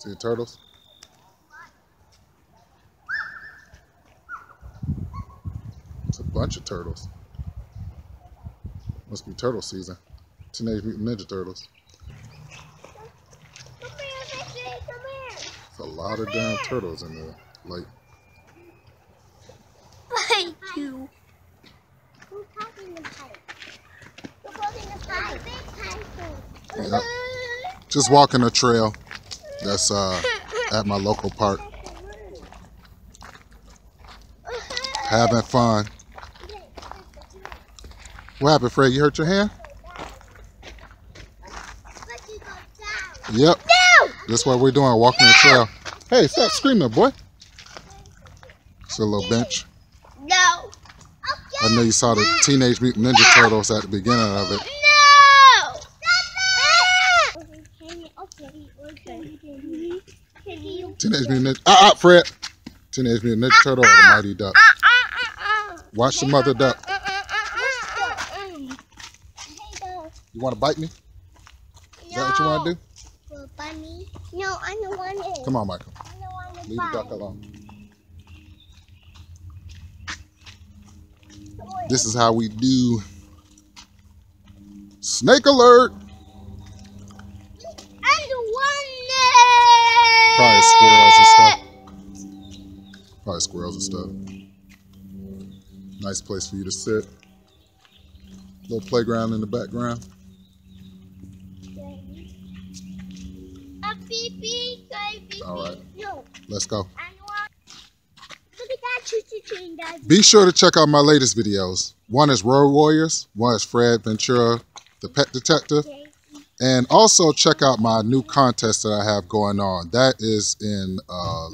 See the turtles? It's a bunch of turtles. Must be turtle season. Teenage Mutant Ninja Turtles. Come here, Vicky, come here. There's a lot of damn turtles in the lake. Thank you. Who's holding the pipe? Who's holding the pipe? Yep. Just walking a trail that's at my local park. Having fun. What happened, Fred? You hurt your hand? Yep. No! That's what we're doing, walking the trail. Hey, stop screaming, boy. It's a little bench. No. I know you saw the Teenage Mutant Ninja Turtles at the beginning of it. Teenage Mutant Ninja... Fred! Teenage Mutant Ninja Turtle or the Mighty Duck? Watch the mother duck. You want to bite me? Is that what you want to do? Bunny. No, I don't want it. Come on, Michael. I don't want to Leave the duck alone. This is how we do. Snake alert! I don't want it. Probably squirrels and stuff. Probably squirrels and stuff. Nice place for you to sit. Little playground in the background. All right, No. let's go. Look at that choo-choo-train, Daddy. Be sure to check out my latest videos. One is Road Warriors, one is Fred Ventura, the Pet Detective, and also check out my new contest that I have going on. That is in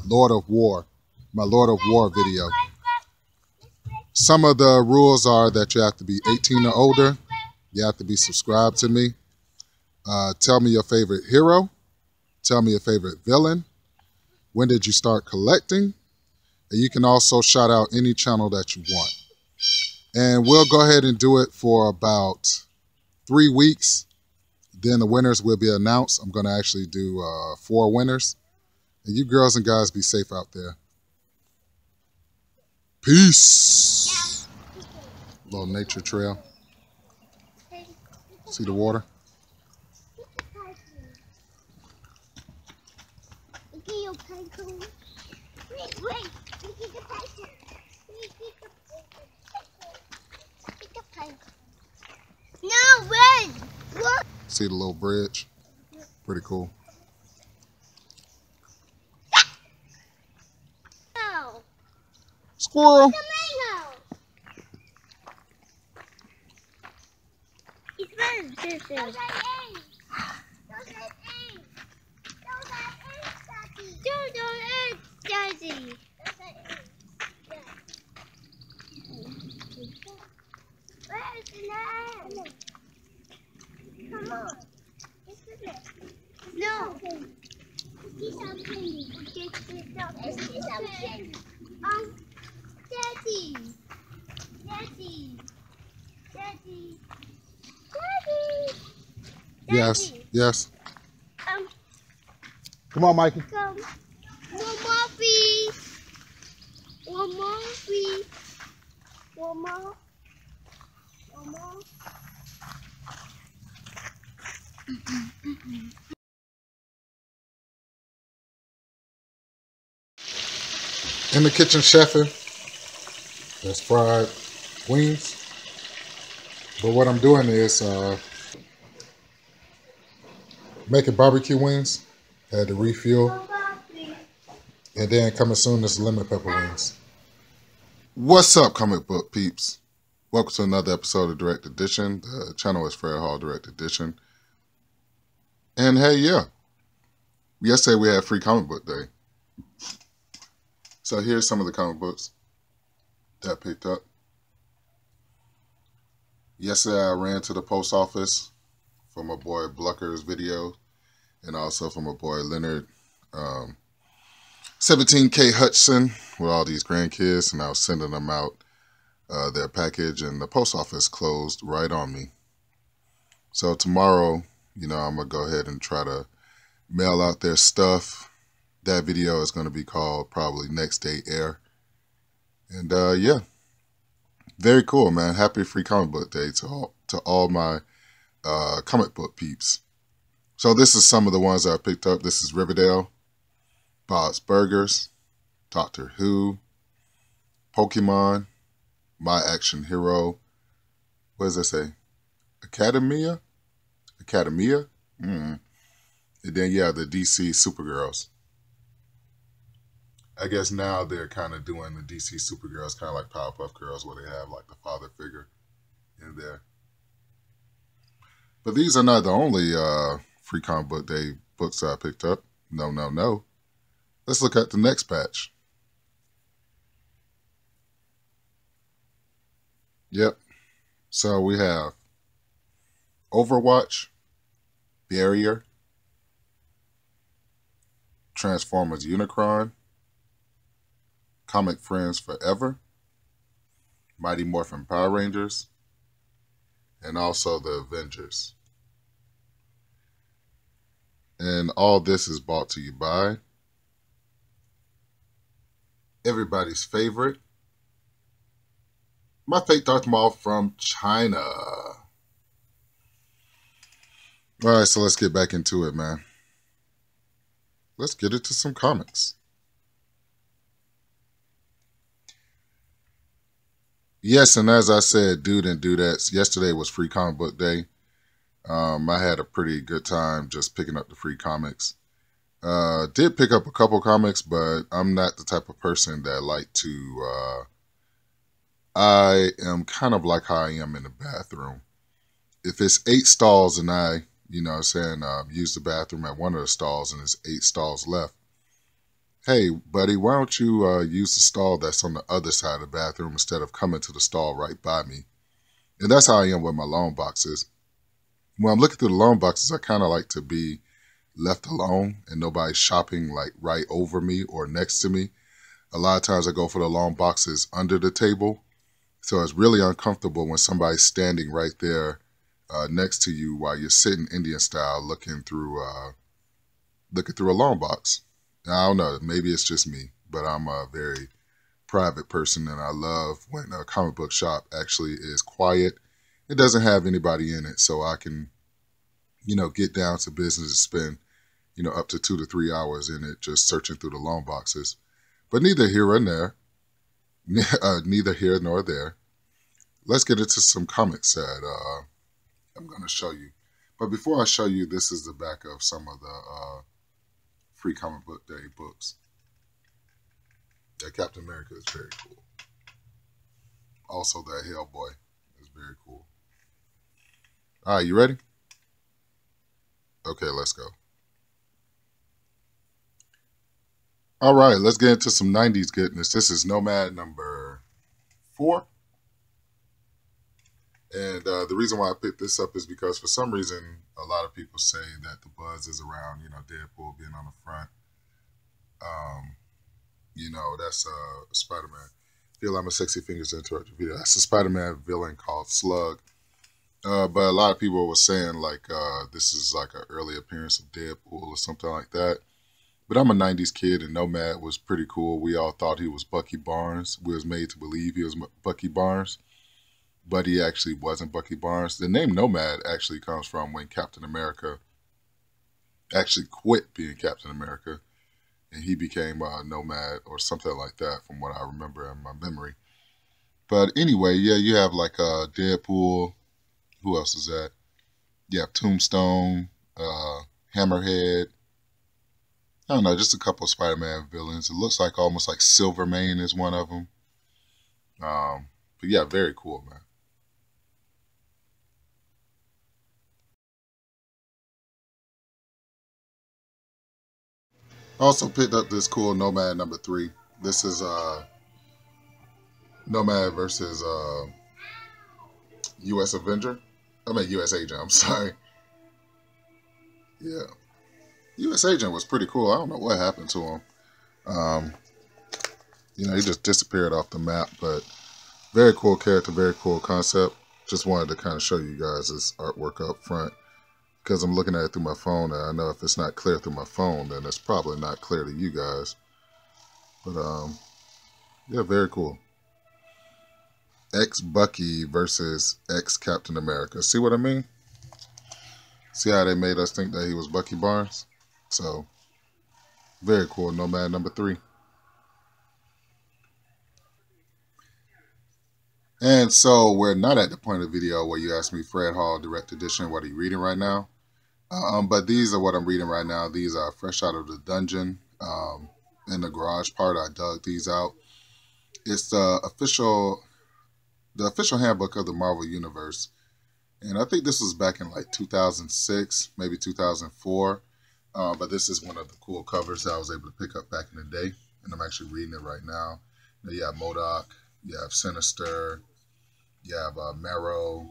Lord of War, my Lord of War video. Some of the rules are that you have to be 18 or older. You have to be subscribed to me. Tell me your favorite hero. Tell me your favorite villain. When did you start collecting? And you can also shout out any channel that you want. And we'll go ahead and do it for about 3 weeks. Then the winners will be announced. I'm going to actually do 4 winners. And you girls and guys be safe out there. Peace. Little nature trail. See the water? Wait. No, wait. Look. See the little bridge? Pretty cool. No. Squirrel. Tomato. It's very delicious. Those are eggs. Those are eggs. Those are eggs, Daddy. Those are eggs, Daddy. Those are eggs. Yeah. Where is the egg? Come on. This is it. No. Let's get some candy. Let's get some candy. Daddy. Daddy. Daddy. Daddy. Yes, yes. Um, Come on, Mikey. Come. One more, please. One more, please. One more. One more. In the kitchen chefing. There's fried wings. But what I'm doing is making barbecue wings. Had to refuel. And then coming soon is lemon pepper wings. What's up, comic book peeps? Welcome to another episode of Direct Edition. The channel is Fred Hall Direct Edition. And hey, yeah. Yesterday we had Free Comic Book Day. So here's some of the comic books that I picked up. Yesterday I ran to the post office for my boy Blucker's video. And also for my boy Leonard 17K Hudson with all these grandkids. And I was sending them out their package, and the post office closed right on me. So tomorrow, you know, I'm going to go ahead and try to mail out their stuff that video is going to be called probably Next Day Air. And yeah, very cool, man. Happy Free Comic Book Day to all my comic book peeps. So this is some of the ones that I picked up. This is Riverdale, Bob's Burgers, Doctor Who, Pokemon, My Action Hero. What does that say? Academia? And then, yeah, the DC Supergirls. I guess now they're kind of doing the DC Supergirls kind of like Powerpuff Girls, where they have like the father figure in there. But these are not the only Free Comic Book Day books I picked up. No. Let's look at the next batch. Yep. So we have Overwatch, Barrier, Transformers Unicron, Comic Friends Forever, Mighty Morphin Power Rangers, and also the Avengers. And all this is brought to you by everybody's favorite, my fake Darth Maul from China. All right, so let's get back into it, man. Let's get into some comics. Yes, and as I said, dude and dudettes, yesterday was Free Comic Book Day. I had a pretty good time just picking up the free comics. Did pick up a couple comics, but I'm not the type of person that like to... I am kind of like how I am in the bathroom. If it's 8 stalls and I, use the bathroom at one of the stalls and there's 8 stalls left, hey, buddy, why don't you use the stall that's on the other side of the bathroom instead of coming to the stall right by me? And that's how I am with my loan boxes. When I'm looking through the loan boxes, I kind of like to be left alone and nobody's shopping like right over me or next to me. A lot of times I go for the loan boxes under the table. So it's really uncomfortable when somebody's standing right there next to you while you're sitting Indian style looking through a loan box. I don't know, maybe it's just me, but I'm a very private person and I love when a comic book shop actually is quiet. It doesn't have anybody in it, so I can, get down to business and spend, up to 2 to 3 hours in it just searching through the loan boxes. But neither here or there. Neither here nor there. Let's get into some comics that I'm going to show you. But before I show you, this is the back of some of the Free Comic Book Day books. Yeah, Captain America is very cool. Also, that Hellboy is very cool. All right, you ready? Okay, let's go. All right, let's get into some 90s goodness. This is Nomad number 4. And the reason why I picked this up is because for some reason, a lot of people say that the buzz is around, Deadpool being on the front. That's Spider-Man. Feel like my sexy fingers interrupt the video. That's a Spider-Man villain called Slug. But a lot of people were saying like this is like an early appearance of Deadpool or something like that. But I'm a 90s kid, and Nomad was pretty cool. We all thought he was Bucky Barnes. We was made to believe he was Bucky Barnes, but he actually wasn't Bucky Barnes. The name Nomad actually comes from when Captain America actually quit being Captain America, and he became a Nomad or something like that from what I remember in my memory. But anyway, yeah, you have like Deadpool. Who else is that? You have Tombstone, Hammerhead. I don't know, just a couple of Spider-Man villains. It looks like almost like Silvermane is one of them. But yeah, very cool, man. Also picked up this cool Nomad number 3. This is Nomad versus U.S. Avenger. U.S. Agent, I'm sorry. Yeah. U.S. Agent was pretty cool. I don't know what happened to him. He just disappeared off the map, but very cool character, very cool concept. Just wanted to kind of show you guys this artwork up front. because I'm looking at it through my phone, and I know if it's not clear through my phone, then it's probably not clear to you guys. But yeah, very cool. Ex-Bucky versus ex-Captain America. See what I mean? See how they made us think that he was Bucky Barnes? So, very cool. Nomad number 3. And so, we're not at the point of the video where you ask me, Fred Hall, Direct Edition, what are you reading right now? But these are what I'm reading right now. These are fresh out of the dungeon. In the garage part, I dug these out. It's the official handbook of the Marvel Universe. And I think this was back in like 2006, maybe 2004. But this is one of the cool covers that I was able to pick up back in the day. And I'm actually reading it right now. You have MODOK, you have Sinister, you have Marrow.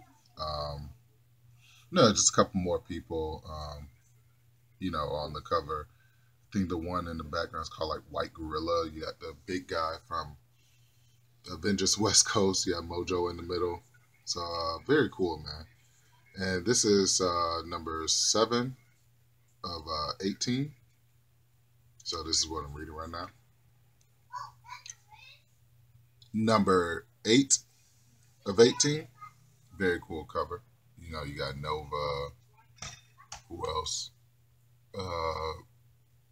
Just a couple more people, on the cover. I think the one in the background is called like White Gorilla. You got the big guy from Avengers West Coast. You have Mojo in the middle. So very cool, man. And this is number 7 of 18. So this is what I'm reading right now. Number 8 of 18. Very cool cover. You got Nova. Who else?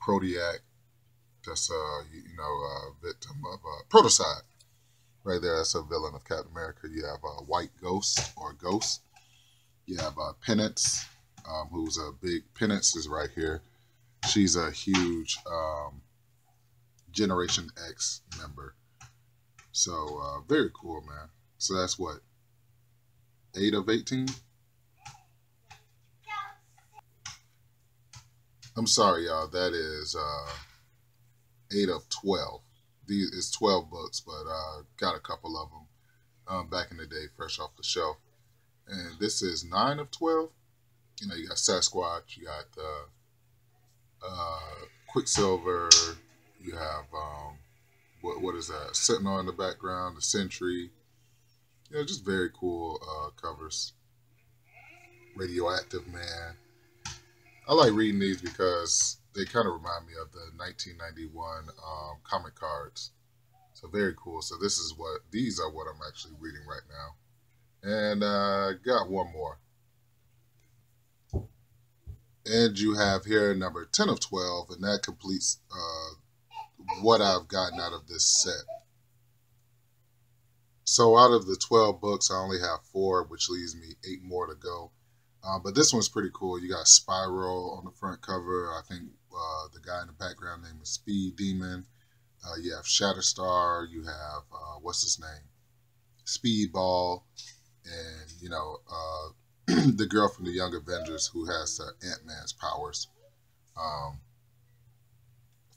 Proteac. That's victim of Protocide. Right there, that's a villain of Captain America. You have White Ghost or Ghost. You have Penance, who's a big... Penance is right here. She's a huge Generation X member. So, very cool, man. So that's what? 8 of 18? I'm sorry, y'all. That is 8 of 12. It's 12 books, but got a couple of them back in the day, fresh off the shelf. And this is 9 of 12. You got Sasquatch, you got Quicksilver, you have what is that? Sentinel in the background, the Sentry. Just very cool covers. Radioactive Man. I like reading these because they kind of remind me of the 1991 comic cards. So very cool. So these are what I'm actually reading right now. And got one more. And you have here number 10 of 12, and that completes what I've gotten out of this set. So out of the 12 books, I only have 4, which leaves me 8 more to go. But this one's pretty cool. You got Spiral on the front cover. I think the guy in the background name is Speed Demon. You have Shatterstar. You have, what's his name? Speedball. And, the girl from the Young Avengers who has Ant-Man's powers.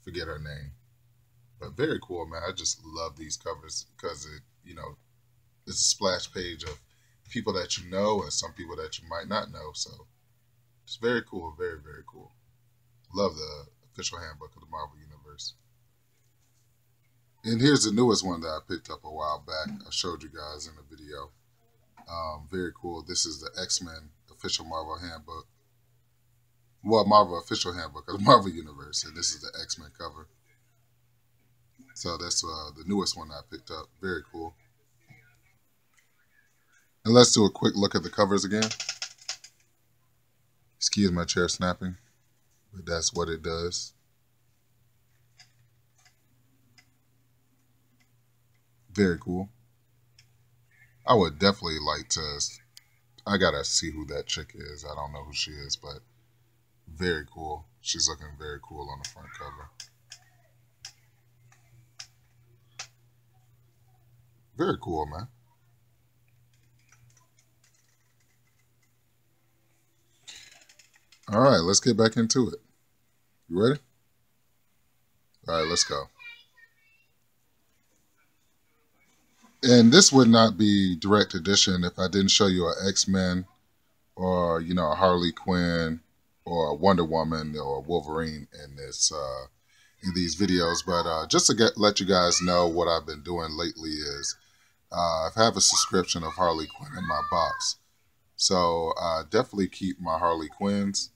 Forget her name. But very cool, man. I just love these covers because it's a splash page of people that you know and some people that you might not know. So it's very cool. Very, very cool. Love the official handbook of the Marvel Universe. And here's the newest one that I picked up a while back. I showed you guys in the video. Very cool. This is the X-Men official Marvel handbook. Well, Marvel official handbook of the Marvel Universe. And this is the X-Men cover. So that's the newest one I picked up. Very cool. And let's do a quick look at the covers again. Excuse my chair snapping, but that's what it does. Very cool. I would definitely like to... I gotta see who that chick is. I don't know who she is, but very cool. She's looking very cool on the front cover. Very cool, man. All right, let's get back into it. You ready? All right, let's go. And this would not be direct edition if I didn't show you an X-Men or, a Harley Quinn or a Wonder Woman or a Wolverine in these videos. But just to let you guys know what I've been doing lately is I have a subscription of Harley Quinn in my box. So I definitely keep my Harley Quinns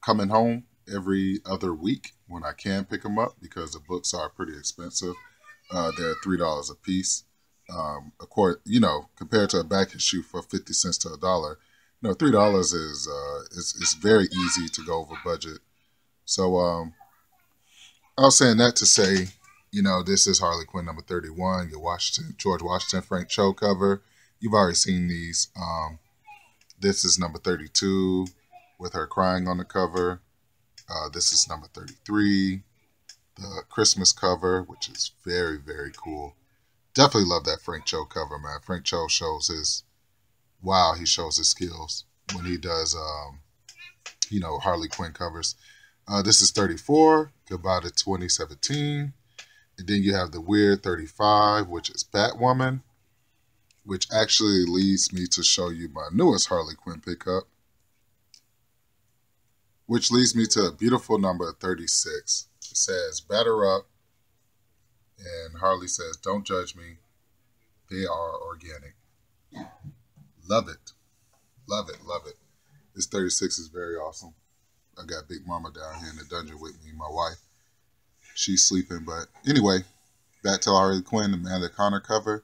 coming home every other week when I can pick them up because the books are pretty expensive. They're $3 a piece. Of course, compared to a back issue for 50 cents to $1, $3 is very easy to go over budget. So I was saying that to say, this is Harley Quinn number 31, your George Washington Frank Cho cover. You've already seen these. This is number 32 with her crying on the cover. This is number 33, the Christmas cover, which is very, very cool. Definitely love that Frank Cho cover, man. Frank Cho shows his skills when he does, Harley Quinn covers. This is 34, Goodbye to 2017. And then you have the weird 35, which is Batwoman, which actually leads me to show you my newest Harley Quinn pickup, which leads me to a beautiful number 36. It says, Batter Up, and Harley says, Don't judge me. They are organic. Love it. Love it. Love it. This 36 is very awesome. I got Big Mama down here in the dungeon with me, my wife. She's sleeping, but anyway, back to Harley Quinn, the Amanda Conner cover.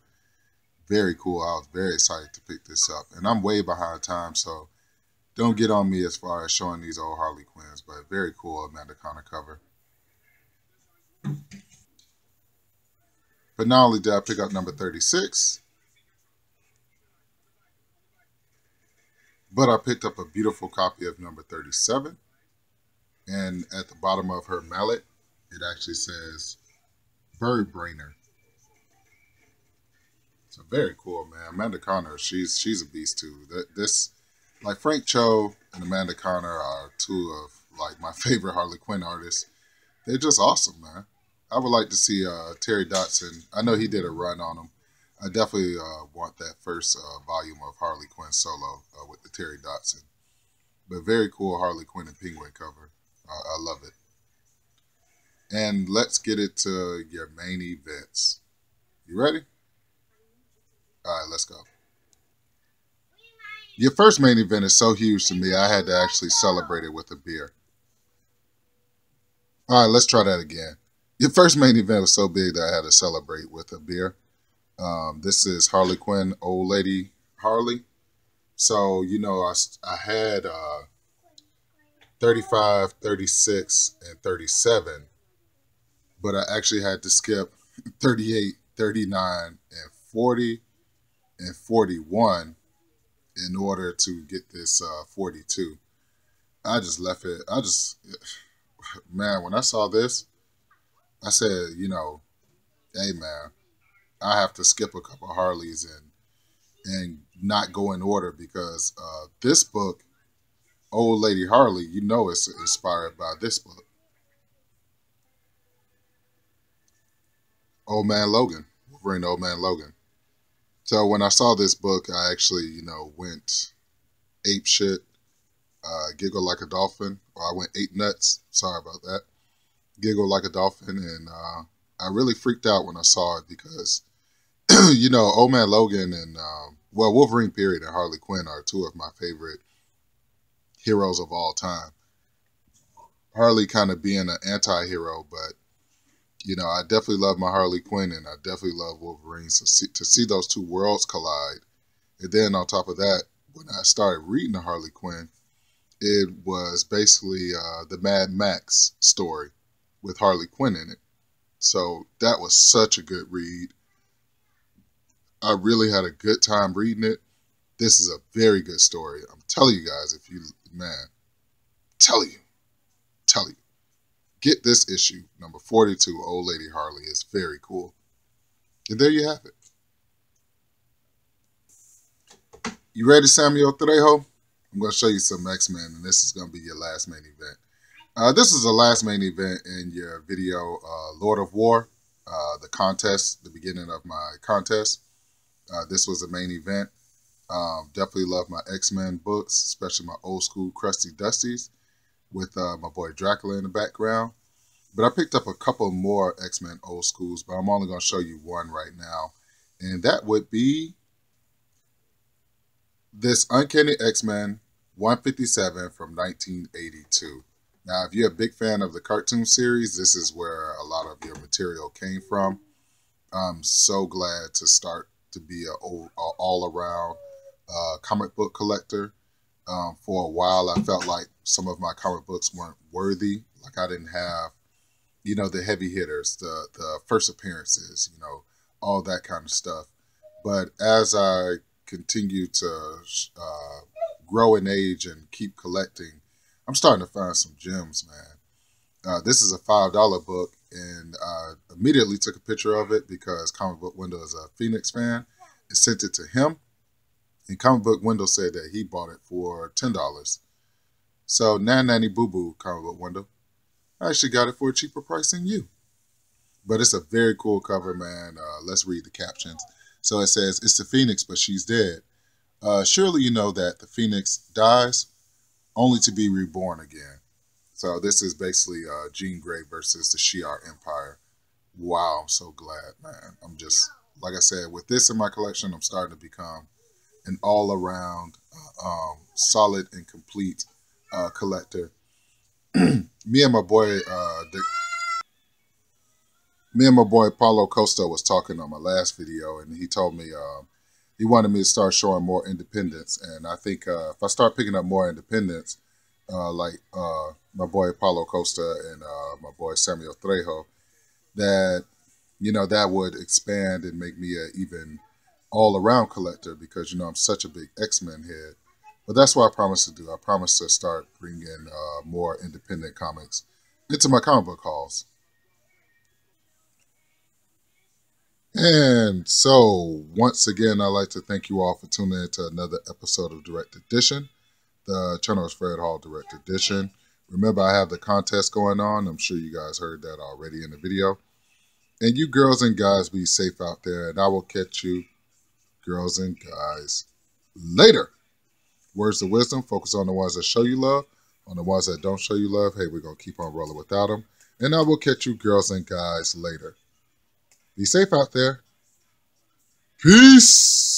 Very cool. I was very excited to pick this up. And I'm way behind time, so don't get on me as far as showing these old Harley Quinns, but very cool Amanda Conner cover. But not only did I pick up number 36, but I picked up a beautiful copy of number 37. And at the bottom of her mallet, it actually says Bird Brainer. So very cool, man. Amanda Conner, she's a beast too. Like Frank Cho and Amanda Conner are two of like my favorite Harley Quinn artists. They're just awesome, man. I would like to see Terry Dodson. I know he did a run on them. I definitely want that first volume of Harley Quinn solo with the Terry Dodson. But very cool Harley Quinn and Penguin cover. I love it. And let's get it to your main events. You ready? All right, let's go. Your first main event is so huge to me, I had to actually celebrate it with a beer. All right, let's try that again. Your first main event was so big that I had to celebrate with a beer. This is Harley Quinn, Old Lady Harley. So, I had 35, 36, and 37. But I actually had to skip 38, 39, and 40, and 41 in order to get this 42. I just left it. Man, when I saw this, I said, hey, man, I have to skip a couple of Harleys and not go in order because this book, Old Lady Harley, it's inspired by this book. Old Man Logan, Wolverine Old Man Logan. So when I saw this book, I actually, went ape shit, giggle like a dolphin, or I went ape nuts. Sorry about that. Giggle like a dolphin, and I really freaked out when I saw it because, Old Man Logan and, Wolverine period and Harley Quinn are two of my favorite heroes of all time. Harley kind of being an anti-hero, but I definitely love my Harley Quinn, and I definitely love Wolverine. So to see those two worlds collide, and then on top of that, when I started reading the Harley Quinn, it was basically the Mad Max story with Harley Quinn in it. So that was such a good read. I really had a good time reading it. This is a very good story. I'm telling you guys, tell you. Get this issue, number 42, Old Lady Harley. Is very cool. And there you have it. You ready, Samuel Trejo? I'm going to show you some X-Men, and this is going to be your last main event. This is the last main event in your video, Lord of War, the contest, the beginning of my contest. This was a main event. Definitely love my X-Men books, especially my old school Crusty Dusties with my boy Dracula in the background. But I picked up a couple more X-Men old schools, but I'm only going to show you one right now. And that would be this Uncanny X-Men 157 from 1982. Now, if you're a big fan of the cartoon series, this is where a lot of your material came from. I'm so glad to start to be an all-around comic book collector. For a while, I felt like some of my comic books weren't worthy. Like I didn't have, the heavy hitters, the first appearances, all that kind of stuff. But as I continue to grow in age and keep collecting, I'm starting to find some gems, man. This is a $5 book, and I immediately took a picture of it because Comic Book Window is a Phoenix fan and sent it to him. And Comic Book Window said that he bought it for $10. So, nanny boo boo, Comic Book Window. I actually got it for a cheaper price than you. But it's a very cool cover, man. Let's read the captions. So it says, "It's the Phoenix, but she's dead. Surely you know that the Phoenix dies only to be reborn again." So this is basically Jean Grey versus the Shi'ar Empire. Wow, I'm so glad, man. I'm just, like I said, with this in my collection, I'm starting to become an all-around, solid and complete collector. Me and my boy Paulo Costa was talking on my last video, and he told me he wanted me to start showing more independence. And I think if I start picking up more independence, like my boy Paulo Costa and my boy Samuel Trejo, that that would expand and make me an even all-around collector, because I'm such a big X-Men head. But that's what I promise to do. I promise to start bringing more independent comics into my comic book hauls. And so, once again, I'd like to thank you all for tuning in to another episode of Direct Edition. The channel is Fred Hall Direct Edition. Remember, I have the contest going on. I'm sure you guys heard that already in the video. And you girls and guys, be safe out there, and I will catch you, girls and guys, later. Words of wisdom: focus on the ones that show you love. On the ones that don't show you love, hey, we're going to keep on rolling without them. And I will catch you, girls and guys, later. Be safe out there. Peace.